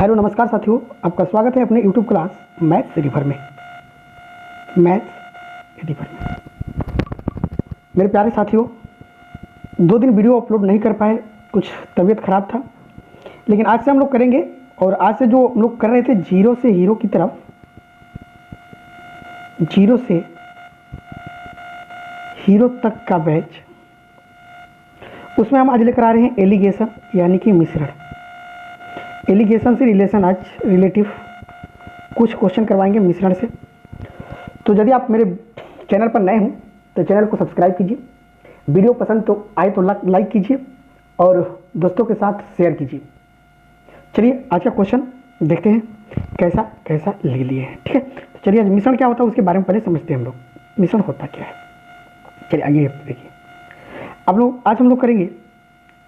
Hello नमस्कार साथियों, आपका स्वागत है अपने यूट्यूब क्लास मैथ्स रिवर में। मेरे प्यारे साथियों, 2 दिन वीडियो अपलोड नहीं कर पाए, कुछ तबीयत ख़राब था, लेकिन आज से हम लोग करेंगे। और आज से जो हम लोग कर रहे थे जीरो से हीरो की तरफ, जीरो से हीरो तक का बैच, उसमें हम आज लेकर आ रहे हैं एलिगेशन यानी कि मिश्रण। एलिगेशन से रिलेशन, आज रिलेटिव कुछ क्वेश्चन करवाएंगे मिश्रण से। तो यदि आप मेरे चैनल पर नए हों तो चैनल को सब्सक्राइब कीजिए, वीडियो पसंद तो आए तो लाइक कीजिए और दोस्तों के साथ शेयर कीजिए। चलिए आज का क्वेश्चन देखते हैं कैसा कैसा लिख लिए हैं, ठीक है। तो चलिए आज मिश्रण क्या होता है उसके बारे में पहले समझते हैं हम लोग, मिश्रण होता क्या है। चलिए आइए देखिए, अब लोग आज हम लोग करेंगे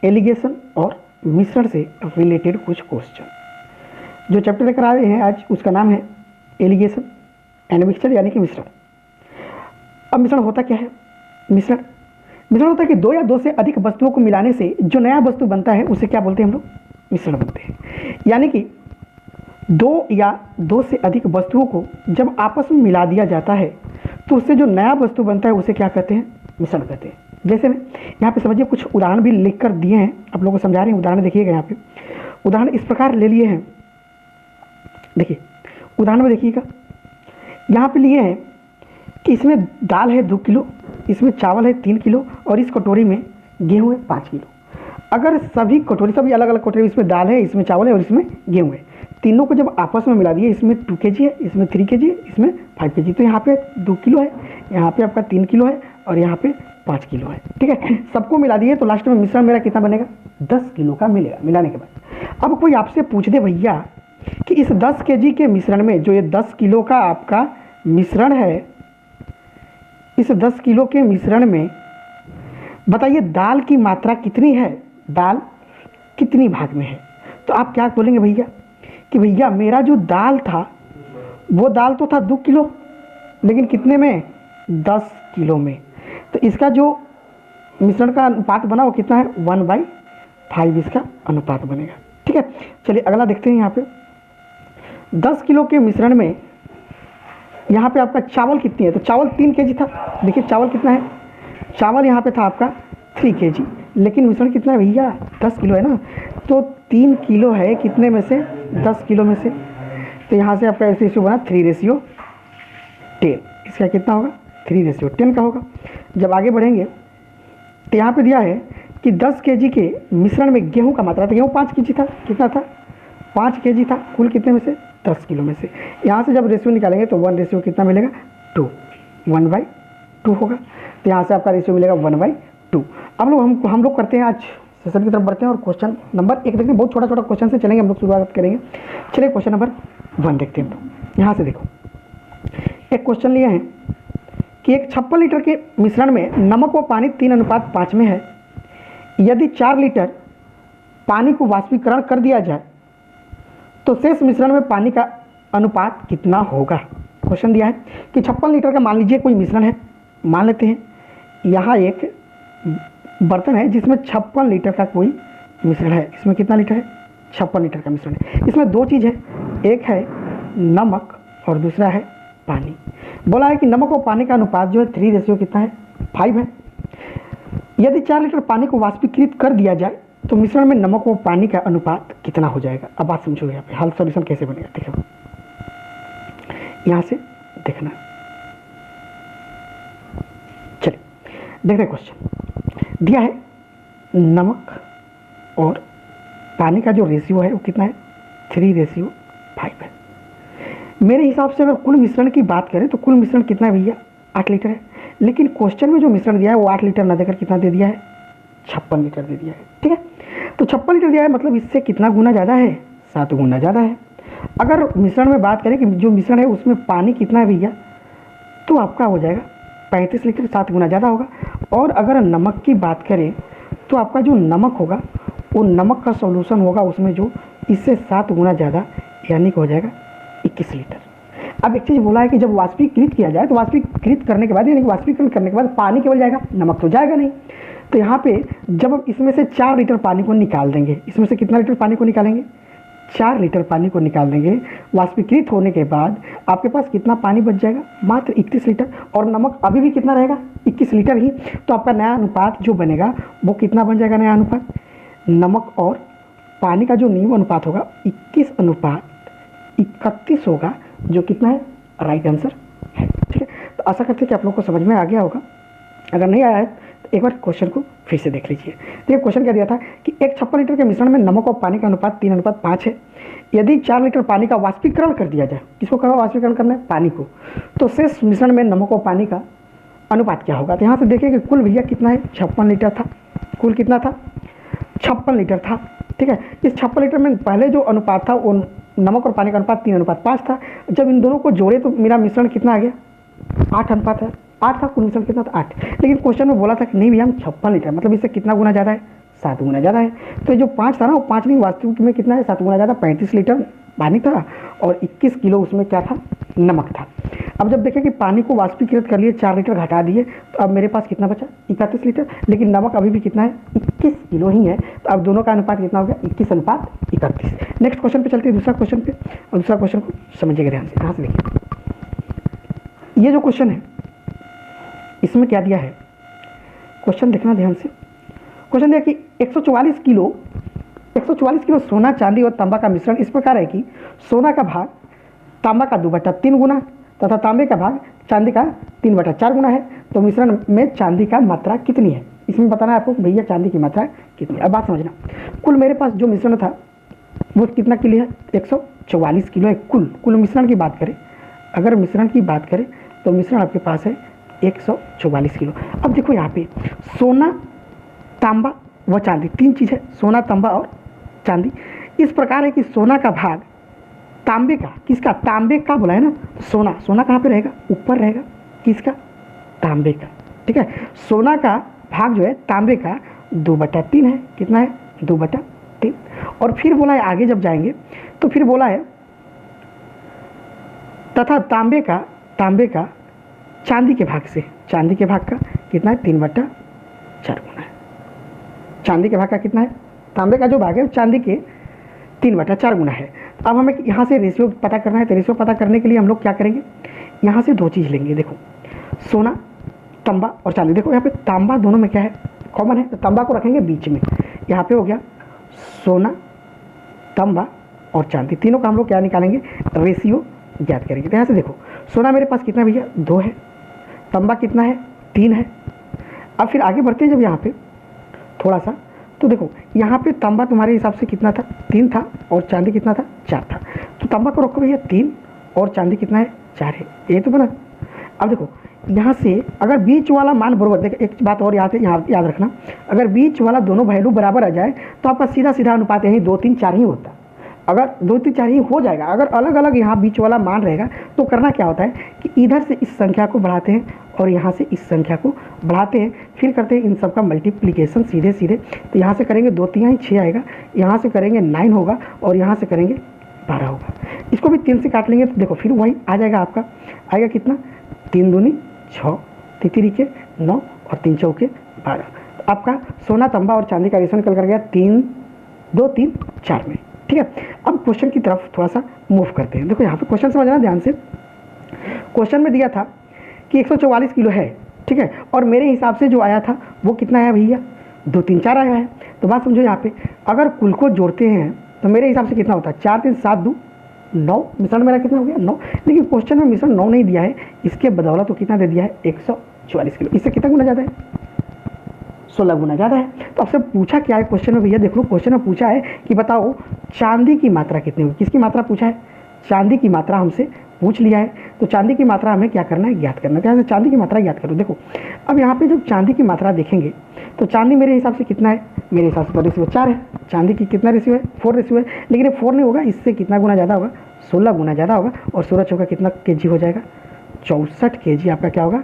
एलिगेशन और मिश्रण से रिलेटेड कुछ क्वेश्चन। जो चैप्टर लेकर आए हैं आज उसका नाम है एलिगेशन एंड मिक्सचर यानी कि मिश्रण। अब मिश्रण होता क्या है? मिश्रण होता है कि 2 या 2 से अधिक वस्तुओं को मिलाने से जो नया वस्तु बनता है उसे क्या बोलते हैं हम लोग? मिश्रण बोलते हैं। यानी कि 2 या 2 से अधिक वस्तुओं को जब आपस में मिला दिया जाता है तो उससे जो नया वस्तु बनता है उसे क्या कहते हैं? मिश्रण कहते हैं। जैसे में यहाँ पे समझिए, कुछ उदाहरण भी लिख कर दिए हैं, आप लोगों को समझा रहे हैं। उदाहरण देखिएगा, यहाँ पे उदाहरण इस प्रकार ले लिए हैं। देखिए उदाहरण में देखिएगा, यहाँ पे लिए हैं कि इसमें दाल है 2 किलो, इसमें चावल है 3 किलो और इस कटोरी में गेहूँ है 5 किलो। अगर सभी कटोरी, सभी अलग अलग कटोरी, इसमें दाल है, इसमें चावल है और इसमें गेहूँ है, तीनों को जब आपस में मिला दिए, इसमें 2 kg है, इसमें 3 kg है, इसमें 5 kg, तो यहाँ पे 2 किलो है, यहाँ पे आपका 3 किलो है और यहाँ पे 5 किलो है, ठीक है। सबको मिला दिए तो लास्ट में मिश्रण मेरा कितना बनेगा? 10 किलो का मिलेगा मिलाने के बाद। अब कोई आपसे पूछ दे भैया कि इस 10 kg के मिश्रण में, जो ये 10 किलो का आपका मिश्रण है, इस 10 किलो के मिश्रण में बताइए दाल की मात्रा कितनी है, दाल कितनी भाग में है? तो आप क्या बोलेंगे भैया कि भैया मेरा जो दाल था वो दाल तो था 2 किलो, लेकिन कितने में? 10 किलो में। तो इसका जो मिश्रण का अनुपात बना वो कितना है? 1/5 इसका अनुपात बनेगा, ठीक है। चलिए अगला देखते हैं। यहाँ पे 10 किलो के मिश्रण में यहाँ पे आपका चावल कितनी है? तो चावल 3 kg था। देखिए चावल कितना है? चावल यहाँ पे था आपका 3 kg, लेकिन मिश्रण कितना है भैया? 10 किलो है ना, तो 3 किलो है कितने में से? 10 किलो में से। तो यहाँ से आपका रेशियो बना 3:10। इसका कितना होगा? 3:10 का होगा। जब आगे बढ़ेंगे तो यहाँ पे दिया है कि 10 kg के मिश्रण में गेहूं का मात्रा था, गेहूं 5 kg था, कितना था? 5 kg था, कुल कितने में से? 10 किलो में से। यहाँ से जब रेशियो निकालेंगे तो 1 कितना मिलेगा? 2, 1/2 होगा। तो यहाँ से आपका रेशियो मिलेगा 1/2। अब लोग हम लोग करते हैं, आज सेशन की तरफ बढ़ते हैं और क्वेश्चन नंबर 1 देखते हैं। बहुत छोटा छोटा क्वेश्चन से चलेंगे, हम लोग शुरुआत करेंगे। चलिए क्वेश्चन नंबर 1 देखते हैं हम लोग। यहाँ से देखो, एक क्वेश्चन लिए हैं कि एक 56 लीटर के मिश्रण में नमक व पानी 3:5 में है। यदि 4 लीटर पानी को वाष्पीकरण कर दिया जाए तो शेष मिश्रण में पानी का अनुपात कितना होगा? क्वेश्चन दिया है कि 56 लीटर का मान लीजिए कोई मिश्रण है। मान लेते हैं यहाँ एक बर्तन है जिसमें 56 लीटर का कोई मिश्रण है। इसमें कितना लीटर है? 56 लीटर का मिश्रण है। इसमें 2 चीज़ है, एक है नमक और दूसरा है पानी। बोला है कि नमक और पानी का अनुपात जो है 3 कितना है? 5 है। यदि 4 लीटर पानी को वाष्पीकृत कर दिया जाए तो मिश्रण में नमक और पानी का अनुपात कितना हो जाएगा? अब बात समझो, यहाँ पे हल सॉल्यूशन कैसे बनेगा देखो, यहाँ से देखना। चलिए देखते हैं क्वेश्चन। दिया है नमक और पानी का जो रेशियो है वो कितना है? 3:5 है। मेरे हिसाब से अगर कुल मिश्रण की बात करें तो कुल मिश्रण कितना है भैया? 8 लीटर है। लेकिन क्वेश्चन में जो मिश्रण दिया है वो 8 लीटर ना देकर कितना दे दिया है? 56 लीटर दे दिया है, ठीक है। तो 56 लीटर दिया है, मतलब इससे कितना गुना ज़्यादा है? 7 गुना ज़्यादा है। अगर मिश्रण में बात करें कि जो मिश्रण है उसमें पानी कितना है भैया, तो आपका हो जाएगा 35 लीटर, 7 गुना ज़्यादा होगा। और अगर नमक की बात करें तो आपका जो नमक होगा वो नमक का सॉल्यूशन होगा उसमें जो इससे 7 गुना ज़्यादा, यानी कि हो जाएगा 21 लीटर। अब एक चीज़ बोला है कि जब वाष्पीकृत किया जाए तो वाष्पीकृत करने के बाद, यानी कि वाष्पीकरण करने के बाद पानी केवल जाएगा, नमक तो जाएगा नहीं। तो यहाँ पे जब हम इसमें से 4 लीटर पानी को निकाल देंगे, इसमें से कितना लीटर पानी को निकालेंगे? 4 लीटर पानी को निकाल देंगे, वाष्पीकृत होने के बाद आपके पास कितना पानी बच जाएगा? मात्र 31 लीटर। और नमक अभी भी कितना रहेगा? 21 लीटर ही। तो आपका नया अनुपात जो बनेगा वो कितना बन जाएगा? नया अनुपात नमक और पानी का जो नियम अनुपात होगा 21:31 होगा, जो कितना है? राइट आंसर है। ठीक है, तो आशा करते हैं कि आप लोग को समझ में आ गया होगा। अगर नहीं आया है तो एक बार क्वेश्चन को फिर से देख लीजिए। देखिए क्वेश्चन क्या दिया था कि एक 56 लीटर के मिश्रण में नमक और पानी का अनुपात 3:5 है। यदि 4 लीटर पानी का वाष्पीकरण कर दिया जाए, किसको करना वाष्पीकरण करना है? पानी को, तो शेष मिश्रण में नमक और पानी का अनुपात क्या होगा? तो यहाँ से देखिए कि कुल भैया कितना है? 56 लीटर था। कुल कितना था? 56 लीटर था। ठीक है, इस 56 लीटर में पहले जो अनुपात था वो नमक और पानी का अनुपात 3:5 था। जब इन दोनों को जोड़े तो मेरा मिश्रण कितना आ गया? 8:8 है। 8 था, कुल मिश्रण कितना था? 8। लेकिन क्वेश्चन में बोला था कि नहीं भैया हम 56 लीटर, मतलब इससे कितना गुना ज़्यादा है? 7 गुना ज़्यादा है। तो जो 5 था ना, वो 5 नहीं, वास्तविक में कितना है? 7 गुना ज़्यादा। 35 लीटर पानी था और 21 किलो उसमें क्या था? नमक था। अब जब देखें कि पानी को वाष्पीकृत कर लिए, 4 लीटर घटा दिए, तो अब मेरे पास कितना बचा? 31 लीटर। लेकिन नमक अभी भी कितना है? 21 किलो ही है। तो अब दोनों का अनुपात कितना हो गया? 21:31। नेक्स्ट क्वेश्चन पे चलते हैं, दूसरा क्वेश्चन पे। और दूसरा क्वेश्चन को समझिएगा ध्यान से। यहाँ से देखिए, ये जो क्वेश्चन है इसमें क्या दिया है? क्वेश्चन देखना ध्यान से। क्वेश्चन दिया कि 144 किलो सोना, चांदी और तांबा का मिश्रण इस प्रकार है कि सोना का भाग तांबा का 2/3 गुना तथा तांबे का भाग चांदी का 3/4 गुना है। तो मिश्रण में चांदी का मात्रा कितनी है? इसमें बताना है आपको भैया चांदी की मात्रा कितनी है। अब बात समझना, कुल मेरे पास जो मिश्रण था वो कितना किलो है? 144 किलो है। कुल मिश्रण की बात करें, अगर मिश्रण की बात करें तो मिश्रण आपके पास है 144 किलो। अब देखो यहाँ पे सोना, तांबा व चांदी, 3 चीज़ है, सोना, तांबा और चांदी। इस प्रकार है कि सोना का भाग तांबे का, किसका? तांबे का बोला है ना, सोना कहाँ पे रहेगा? ऊपर रहेगा। किसका? तांबे का। ठीक है, सोना का भाग जो है तांबे का 2/3 है। कितना है? 2/3। और फिर बोला है आगे जब जाएंगे तो फिर बोला है तथा तांबे का चांदी के भाग से, चांदी के भाग का कितना है? 3/4 गुना है। चांदी के भाग का कितना है? तांबे का जो भाग है चांदी के 3/4 गुना है। अब हमें यहाँ से रेशियो पता करना है। तो रेशियो पता करने के लिए हम लोग क्या करेंगे? यहाँ से 2 चीज़ लेंगे। देखो, सोना, तांबा और चांदी। देखो यहाँ पे तांबा दोनों में क्या है? कॉमन है। तो तांबा को रखेंगे बीच में। यहाँ पे हो गया सोना, तांबा और चांदी, तीनों का हम लोग क्या निकालेंगे? रेशियो ज्ञात करेंगे। तो यहाँ से देखो, सोना मेरे पास कितना भैया? 2 है। तांबा कितना है? 3 है। अब फिर आगे बढ़ते हैं जब यहाँ पे थोड़ा सा, तो देखो यहाँ पे तांबा तुम्हारे हिसाब से कितना था? 3 था। और चांदी कितना था? 4 था। तो तांबा को रखो भैया 3 और चांदी कितना है? 4 है। ये तो बना। अब देखो यहाँ से अगर बीच वाला मान बराबर, देखो एक बात और यहाँ याद रखना, अगर बीच वाला दोनों वैल्यू बराबर आ जाए तो आपका सीधा अनुपात यही 2, 3, 4 ही होता। अगर 2, 3, 4 ही हो जाएगा। अगर अलग अलग यहाँ बीच वाला मान रहेगा तो करना क्या होता है कि इधर से इस संख्या को बढ़ाते हैं और यहाँ से इस संख्या को बढ़ाते हैं, फिर करते हैं इन सब का मल्टीप्लिकेशन सीधे। तो यहाँ से करेंगे 2 3 6 आएगा, यहाँ से करेंगे 9 होगा और यहाँ से करेंगे 12 होगा। इसको भी 3 से काट लेंगे तो देखो फिर वही आ जाएगा। आपका आएगा कितना? 3 दूनी 6, 3 तिरिके 9 और 3 चौके 12। तो आपका सोना, तांबा और चांदी का रेशो निकल कर गया 3, 2, 3, 4 में। ठीक है, अब क्वेश्चन की तरफ थोड़ा सा मूव करते हैं। देखो यहाँ पे क्वेश्चन समझना ध्यान से। क्वेश्चन में दिया था कि 144 किलो है। ठीक है, और मेरे हिसाब से जो आया था वो कितना आया भैया? 2, 3, 4 आया है। तो बात समझो, यहाँ पे अगर कुल को जोड़ते हैं तो मेरे हिसाब से कितना होता है? 4, 3, 7, 2, 9। मिश्रण मेरा कितना हो गया? 9। लेकिन क्वेश्चन में मिश्रण 9 नहीं दिया है, इसके बदौलत तो कितना दे दिया है? 144 किलो। इससे कितना गुना ज़्यादा है? 16 गुना ज़्यादा है। तो आपसे पूछा क्या है क्वेश्चन में भैया? देख लो, क्वेश्चन में पूछा है कि बताओ चांदी की मात्रा कितनी होगी। किसकी मात्रा पूछा है? चांदी की मात्रा हमसे पूछ लिया है। तो चांदी की मात्रा हमें क्या करना है? ज्ञात करना है। तो यहाँ से चांदी की मात्रा ज्ञात करो। देखो अब यहाँ पे जब चांदी की मात्रा देखेंगे तो चांदी मेरे हिसाब से कितना है? मेरे हिसाब से तो रेशियो 4 है। चांदी की कितना रेशियो है? 4 रेशियो है। लेकिन ये 4 नहीं होगा, इससे कितना गुना ज़्यादा होगा? 16 गुना ज़्यादा होगा। और 16 चौका कितना केजी हो जाएगा? 64 केजी आपका क्या होगा?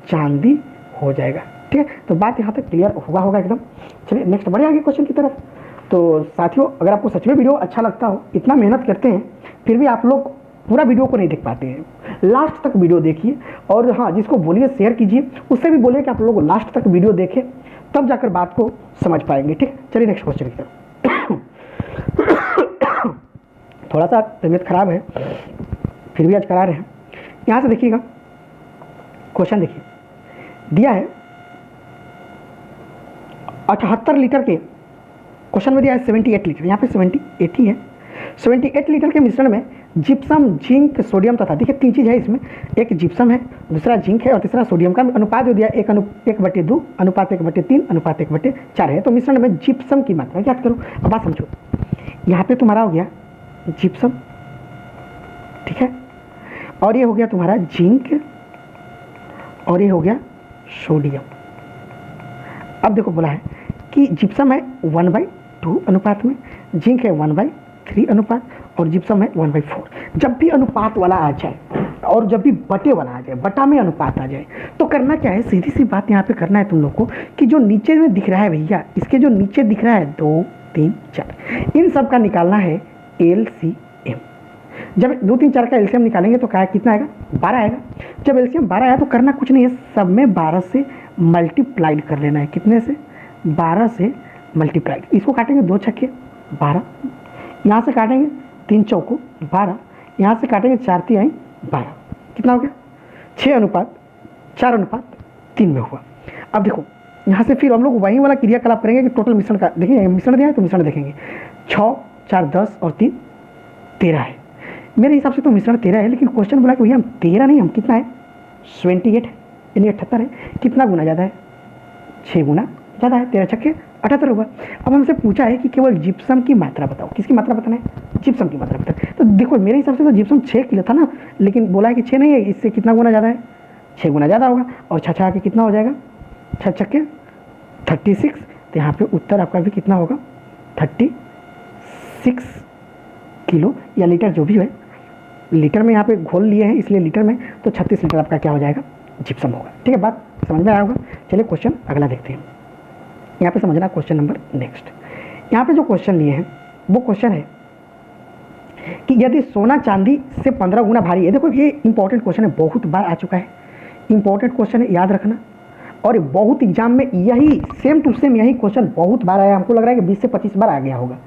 चांदी हो जाएगा। ठीक है, तो बात यहाँ तक क्लियर होगा एकदम। चलिए नेक्स्ट बढ़े आगे क्वेश्चन की तरफ। तो साथियों, अगर आपको सच में वीडियो अच्छा लगता हो, इतना मेहनत करते हैं फिर भी आप लोग पूरा वीडियो को नहीं देख पाते हैं, लास्ट तक वीडियो देखिए। और हाँ, जिसको बोलिए शेयर कीजिए, उससे भी बोलिए कि आप लोग लास्ट तक वीडियो देखें, तब जाकर बात को समझ पाएंगे। ठीक, चलिए नेक्स्ट क्वेश्चन की तरफ। थोड़ा सा तबीयत खराब है, फिर भी आज करा रहे हैं। यहाँ से देखिएगा क्वेश्चन, देखिए दिया है 78 लीटर के, क्वेश्चन में दिया है 78 लीटर, यहाँ पे 78 ही है। 78 लीटर के मिश्रण में जिप्सम, जिंक, सोडियम तथा, देखिए 3 चीज़ है इसमें, एक जिप्सम है, दूसरा जिंक है और तीसरा सोडियम का अनुपात जो दिया 1:2 अनुपात 1/3 अनुपात 1/4 है। तो मिश्रण में जिप्सम की मात्रा याद करो। अब बात समझो, यहाँ पे तुम्हारा हो गया जिप्सम, ठीक है, और ये हो गया तुम्हारा जिंक और ये हो गया सोडियम। अब देखो बोला है कि जिप्सम है 1/2 अनुपात में, जिंक है 1/3 अनुपात और जिप्सम है 1/4। जब भी अनुपात वाला आ जाए और जब भी बटे वाला आ जाए, बटा में अनुपात आ जाए, तो करना क्या है, सीधी सी बात यहाँ पे करना है तुम लोग को कि जो नीचे में दिख रहा है भैया, इसके जो नीचे दिख रहा है 2, 3, 4, इन सब का निकालना है LCM। जब 2, 3, 4 का LCM निकालेंगे तो क्या कितना आएगा, 12 आएगा। जब LCM 12 आया तो करना कुछ नहीं है, सब में 12 से मल्टीप्लाइड कर लेना है। कितने से, 12 से मल्टीप्लाइड। इसको काटेंगे 2 छक्के 12, यहाँ से काटेंगे 3 चौको 12, यहाँ से काटेंगे 4 तिहाई 12, कितना हो गया 6:4:3 में हुआ। अब देखो यहाँ से फिर हम लोग वही वाला क्रियाकलाप करेंगे कि टोटल मिश्रण का देखेंगे, मिश्रण दिया है तो मिश्रण देखेंगे। 6, 4, 10 और 3 13 है। मेरे हिसाब से तो मिश्रण 13 है, लेकिन क्वेश्चन बोला कि भैया हम 13 नहीं, हम कितना है 28 है, यानी 78 है। कितना गुना ज़्यादा है, 6 गुना ज़्यादा है, 13 छक्के 78 होगा। अब हमसे पूछा है कि केवल जिप्सम की मात्रा बताओ, किसकी मात्रा बताना है, जिप्सम की मात्रा बताओ। तो देखो मेरे हिसाब से तो जिप्सम 6 किलो था ना, लेकिन बोला है कि 6 नहीं है, इससे कितना गुना ज़्यादा है, 6 गुना ज़्यादा होगा। और 6 छक्के कितना हो जाएगा, 6 छक्के 36। तो यहाँ पे उत्तर आपका भी कितना होगा 36 किलो या लीटर, जो भी है लीटर में यहाँ पे घोल लिए हैं इसलिए लीटर में, तो 36 लीटर आपका क्या हो जाएगा, जिप्सम होगा। ठीक है, बात समझ में आया होगा। चलिए क्वेश्चन अगला देखते हैं। यहाँ पे समझना क्वेश्चन नंबर नेक्स्ट। यहाँ पे जो क्वेश्चन लिए हैं वो क्वेश्चन है कि यदि सोना चांदी से 15 गुना भारी है। देखो ये इंपॉर्टेंट क्वेश्चन है, बहुत बार आ चुका है, इंपॉर्टेंट क्वेश्चन है, याद रखना। और बहुत एग्जाम में यही सेम टू सेम यही क्वेश्चन बहुत बार आया, हमको लग रहा है कि 20 से 25 बार आ गया होगा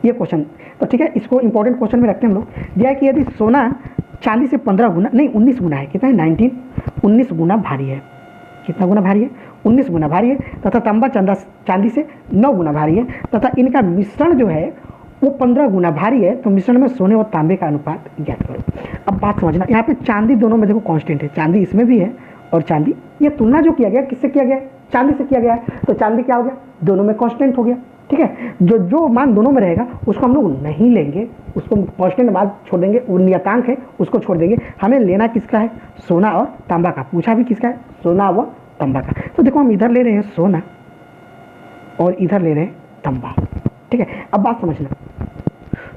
ये क्वेश्चन। तो ठीक है, इसको इंपॉर्टेंट क्वेश्चन में रखते हैं हम लोग। दिया है कि यदि सोना चांदी से 15 गुना नहीं 19 गुना है, कितना है 19 गुना भारी है। कितना गुना भारी है, 19 गुना भारी है। तथा तांबा चांदी से 9 गुना भारी है तथा इनका मिश्रण जो है वो 15 गुना भारी है। तो मिश्रण में सोने और तांबे का अनुपात ज्ञात करो। अब बात समझना, यहाँ पे चांदी दोनों में देखो कांस्टेंट है, चांदी इसमें भी है और चांदी, ये तुलना जो किया गया किससे किया गया, चांदी से किया गया है। तो चांदी क्या हो गया, दोनों में कांस्टेंट हो गया। ठीक है, जो मान दोनों में रहेगा उसको हम लोग नहीं लेंगे, उसको कांस्टेंट बाद छोड़ देंगे, वो नियतांक है उसको छोड़ देंगे। हमें लेना किसका है, सोना और तांबा का। पूछा भी किसका है, सोना व तांबा का। तो देखो हम इधर ले रहे हैं सोना और इधर ले रहे हैं तांबा। ठीक है, अब बात समझना,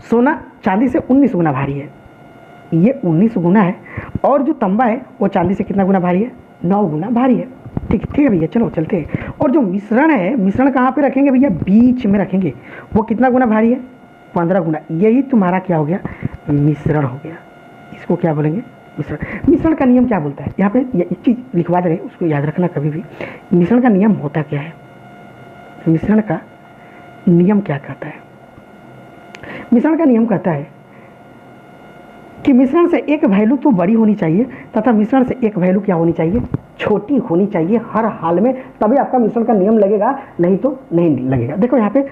सोना चांदी से 19 गुना भारी है, ये 19 गुना है, और जो तांबा है वो चांदी से कितना गुना भारी है, 9 गुना भारी है। ठीक है भैया, चलो चलते हैं। और जो मिश्रण है, मिश्रण कहाँ पे रखेंगे भैया, बीच में रखेंगे। वो कितना गुना भारी है, 15 गुना। यही तुम्हारा क्या हो गया, मिश्रण हो गया। इसको क्या बोलेंगे, मिश्रण। मिश्रण का नियम क्या बोलता है, यहाँ पे एक चीज़ लिखवा दे रहे हैं, उसको याद रखना कभी भी। मिश्रण का नियम होता क्या है, मिश्रण का नियम क्या कहता है, मिश्रण का नियम कहता है कि मिश्रण से एक वैल्यू तो बड़ी होनी चाहिए तथा मिश्रण से एक वैल्यू क्या होनी चाहिए, छोटी होनी चाहिए हर हाल में, तभी आपका मिश्रण का नियम लगेगा, नहीं तो नहीं लगेगा। देखो यहाँ पे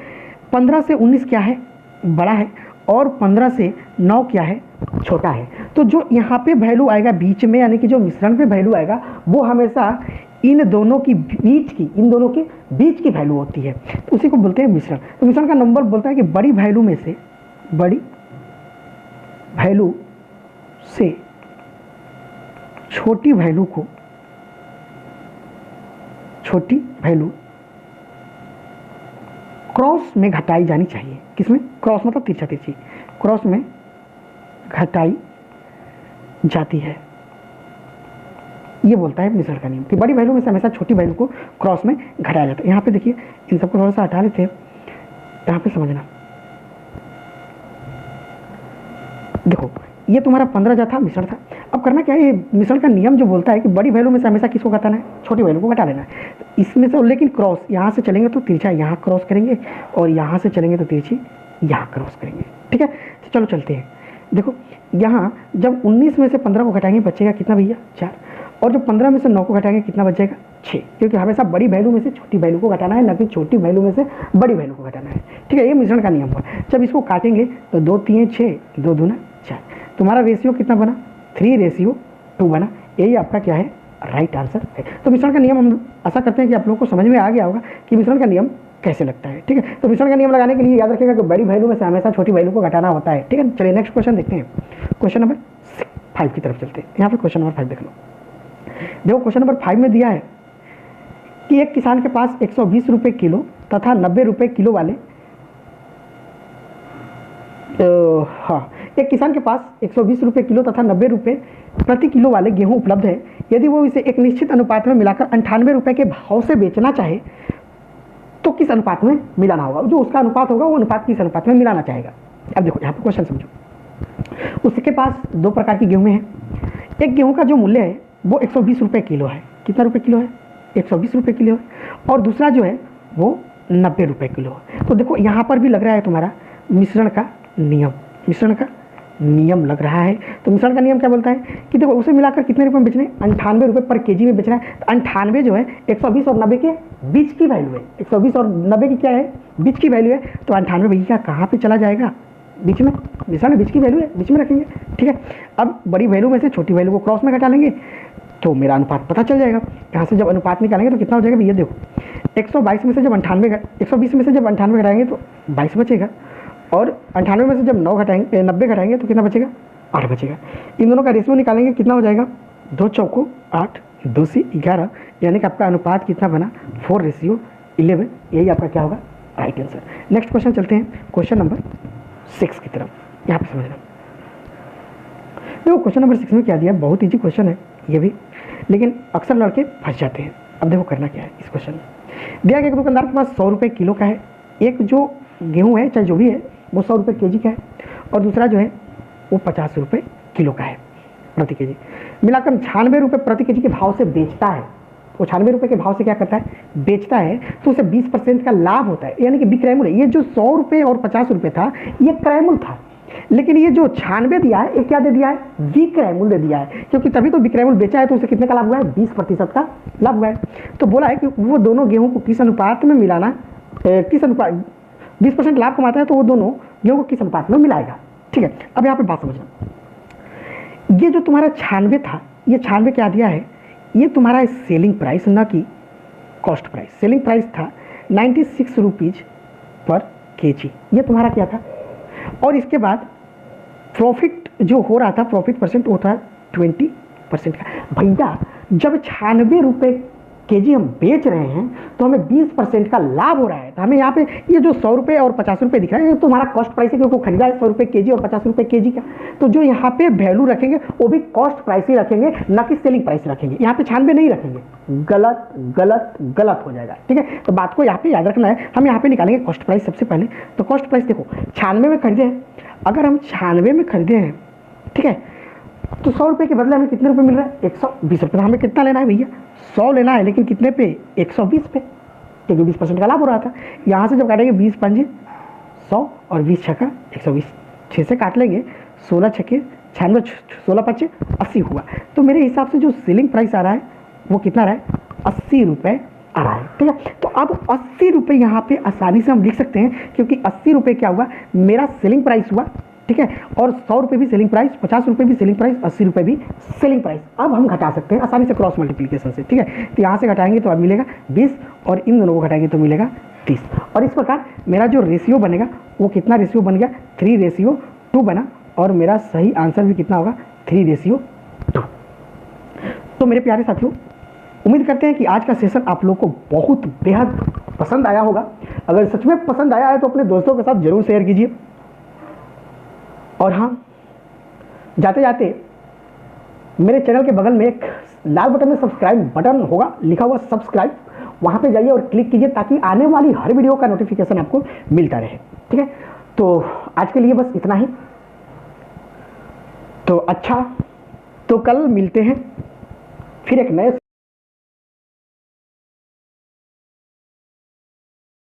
15 से 19 क्या है, बड़ा है, और 15 से 9 क्या है, छोटा है। तो जो यहाँ पे वैल्यू आएगा बीच में, यानी कि जो मिश्रण पे वैल्यू आएगा वो हमेशा इन दोनों के बीच की वैल्यू होती है, तो उसी को बोलते हैं मिश्रण। तो मिश्रण का नंबर बोलता है कि बड़ी वैल्यू में से, बड़ी वैल्यू से छोटी वैल्यू को, छोटी वैल्यू क्रॉस में घटाई जानी चाहिए। किसमें, क्रॉस मतलब तिरछा तिरछी, क्रॉस में घटाई जाती है। ये बोलता है मिश्रण का नियम कि बड़ी वैल्यू में से हमेशा छोटी वैल्यू को क्रॉस में घटाया जाता है। यहाँ पे देखिए इन सबको थोड़ा सा हटा लेते हैं, यहाँ पे समझना। देखो ये तुम्हारा 15 जो था मिश्रण था। अब करना क्या है, ये मिश्रण का नियम जो बोलता है कि बड़ी वैल्यू में से हमेशा किसको घटाना है, छोटी वैल्यू को घटा देना है। तो इसमें से लेकिन क्रॉस, यहाँ से चलेंगे तो तिरछा यहाँ क्रॉस करेंगे और यहाँ से चलेंगे तो तिरछी यहाँ क्रॉस करेंगे। ठीक है, तो चलो चलते हैं। देखो यहाँ जब 19 में से 15 को घटाएंगे बचेगा कितना भैया 4, और जब 15 में से 9 को घटाएंगे कितना बचेगा 6, क्योंकि हमेशा बड़ी वैल्यू में से छोटी वैल्यू को घटाना है, ना कि छोटी वैल्यू में से बड़ी वैल्यू को घटाना है। ठीक है, ये मिश्रण का नियम हुआ। जब इसको काटेंगे तो 2 3 6, 2 2 4, तुम्हारा रेशियो कितना बना 3:2 बना। यही आपका क्या है राइट आंसर है। तो मिश्रण का नियम हम आशा करते हैं कि आप लोगों को समझ में आ गया होगा कि मिश्रण का नियम कैसे लगता है। ठीक है, तो मिश्रण का नियम लगाने के लिए याद रखिएगा कि बड़ी वैल्यू में से हमेशा छोटी वैल्यू को घटाना होता है। ठीक है, चलिए नेक्स्ट क्वेश्चन देखते हैं। क्वेश्चन नंबर 5 की तरफ चलते हैं। यहाँ पे क्वेश्चन नंबर 5 देख लो। देखो क्वेश्चन नंबर 5 में दिया है कि एक किसान के पास 120 रुपये किलो तथा 90 रुपये किलो वाले एक किसान के पास 120 रुपये किलो तथा 90 रुपये प्रति किलो वाले गेहूं उपलब्ध है। यदि वो इसे एक निश्चित अनुपात में मिलाकर 98 रुपये के भाव से बेचना चाहे तो किस अनुपात में मिलाना होगा? जो उसका अनुपात होगा वो अनुपात किस अनुपात में मिलाना चाहेगा? अब देखो यहाँ पर क्वेश्चन समझो। उसके पास 2 प्रकार की गेहूँ हैं। एक गेहूँ का जो मूल्य है वो 120 रुपये किलो है। कितना रुपये किलो है? 120 रुपये किलो है। और दूसरा जो है वो 90 रुपये किलो है। तो देखो यहाँ पर भी लग रहा है तुम्हारा मिश्रण का नियम, मिश्रण का नियम लग रहा है। तो मिश्रण का नियम क्या बोलता है कि देखो उसे मिलाकर कितने रुपए में बेचना है? 98 रुपये पर केजी में बेचना है। तो 98 जो है 120 और 90 के बीच की वैल्यू है। 120 और 90 की क्या है? बीच की वैल्यू है। तो 98 भैया कहाँ पे चला जाएगा? बीच में। मिश्रण बीच की वैल्यू है, बीच में रखेंगे। ठीक है, अब बड़ी वैल्यू में से छोटी वैल्यू को क्रॉस में घटा लेंगे तो मेरा अनुपात पता चल जाएगा। यहाँ से जब अनुपात निकालेंगे तो कितना हो जाएगा भैया? देखो 122 में से जब 120 में से जब 98 घटाएंगे तो 22 बचेगा, और 98 में से जब 90 घटाएंगे तो कितना बचेगा? 8 बचेगा। इन दोनों का रेशियो निकालेंगे कितना हो जाएगा? 2 चौको 8, 2 से 11, यानी कि आपका अनुपात कितना बना? 4:11। यही आपका क्या होगा? Right answer. नेक्स्ट क्वेश्चन चलते हैं क्वेश्चन नंबर 6 की तरफ। यहाँ पे समझना देखो क्वेश्चन नंबर 6 में क्या दिया? बहुत ईजी क्वेश्चन है ये भी, लेकिन अक्सर लड़के फंस जाते हैं। अब देखो करना क्या है इस क्वेश्चन में। दिया गया एक दुकानदार के पास 100 रुपये किलो का है। एक जो गेहूँ है चाहे जो भी है वो 100 रुपये केजी का है, और दूसरा जो है वो 50 रुपये किलो का है प्रति केजी। मिलाकर 96 रुपये प्रति केजी के भाव से बेचता है। वो 96 रुपये के भाव से क्या करता है? बेचता है। तो उसे 20% का लाभ होता है, यानी कि विक्रय मूल्य। ये जो 100 रुपये और 50 रुपये था ये क्रय मूल्य था, लेकिन ये जो 96 दिया है ये क्या दे दिया है? विक्रय मूल्य दिया है, क्योंकि तभी तो विक्रय मूल्य बेचा है तो उसे कितने का लाभ हुआ है? 20% का लाभ हुआ है। तो बोला है कि वो दोनों गेहूं को किस अनुपात में मिलाना, किस अनुपात 20% लाभ कमाता है तो वो दोनों गेहूं को किस अनुपात में मिलाएगा। ठीक है, अब यहाँ पे बात समझना। ये जो तुम्हारा 96 था, ये 96 क्या दिया है? ये तुम्हारा सेलिंग प्राइस, ना कि कॉस्ट प्राइस। सेलिंग प्राइस था 96 रुपीज़ पर केजी, ये तुम्हारा क्या था? और इसके बाद प्रॉफिट जो हो रहा था, प्रॉफिट परसेंट वो था 20% का। भैया जब 96 रुपये केजी हम बेच रहे हैं तो हमें 20% का लाभ हो रहा है। तो हमें यहाँ पे ये जो 100 रुपये और 50 रुपये दिख रहा है ये तो हमारा कॉस्ट प्राइस है, क्योंकि खरीदा है 100 रुपये केजी और 50 रुपये केजी का। तो जो यहाँ पे वैल्यू रखेंगे वो भी कॉस्ट प्राइस ही रखेंगे, ना कि सेलिंग प्राइस रखेंगे। यहाँ पे 96 नहीं रखेंगे, गलत गलत गलत हो जाएगा। ठीक है, तो बात को यहाँ पे याद रखना है। हम यहाँ पे निकालेंगे कॉस्ट प्राइस सबसे पहले। तो कॉस्ट प्राइस देखो 96 में खरीदे हैं, अगर हम 96 में खरीदे हैं, ठीक है, तो 100 रुपये के बदले हमें कितने रुपये मिल रहा है? 120 रुपये। हमें कितना लेना है भैया? 100 लेना है, लेकिन कितने पे? 120 पे, क्योंकि 20% का लाभ हो रहा था। यहाँ से जब काटेंगे 20 पंजे 100 और 20 छक्का 120, 6 से काट लेंगे, 16 छक्के 96, 16 पच्चे 80 हुआ। तो मेरे हिसाब से जो सेलिंग प्राइस आ रहा है वो कितना रहा है? 80 रुपये आ रहा है। ठीक है, तो अब 80 रुपये यहाँ पे आसानी से हम लिख सकते हैं, क्योंकि 80 रुपये क्या हुआ? मेरा सेलिंग प्राइस हुआ। ठीक है, और 100 रुपये भी सेलिंग प्राइस, 50 रुपये भी सेलिंग प्राइस, 80 रुपये भी सेलिंग प्राइस। अब हम घटा सकते हैं आसानी से क्रॉस मल्टीप्लिकेशन से। ठीक है, तो यहाँ से घटाएंगे तो अब मिलेगा 20, और इन दोनों को घटाएंगे तो मिलेगा 30। और इस प्रकार मेरा जो रेशियो बनेगा वो कितना रेशियो बन गया? 3:2 बना, और मेरा सही आंसर भी कितना होगा? 3:2। तो मेरे प्यारे साथियों, उम्मीद करते हैं कि आज का सेशन आप लोग को बहुत बेहद पसंद आया होगा। अगर सच में पसंद आया है तो अपने दोस्तों के साथ जरूर शेयर कीजिए। और हाँ, जाते जाते मेरे चैनल के बगल में एक लाल बटन में सब्सक्राइब बटन होगा, लिखा हुआ सब्सक्राइब, वहाँ पे जाइए और क्लिक कीजिए ताकि आने वाली हर वीडियो का नोटिफिकेशन आपको मिलता रहे। ठीक है, तो आज के लिए बस इतना ही। तो अच्छा, तो कल मिलते हैं फिर एक नए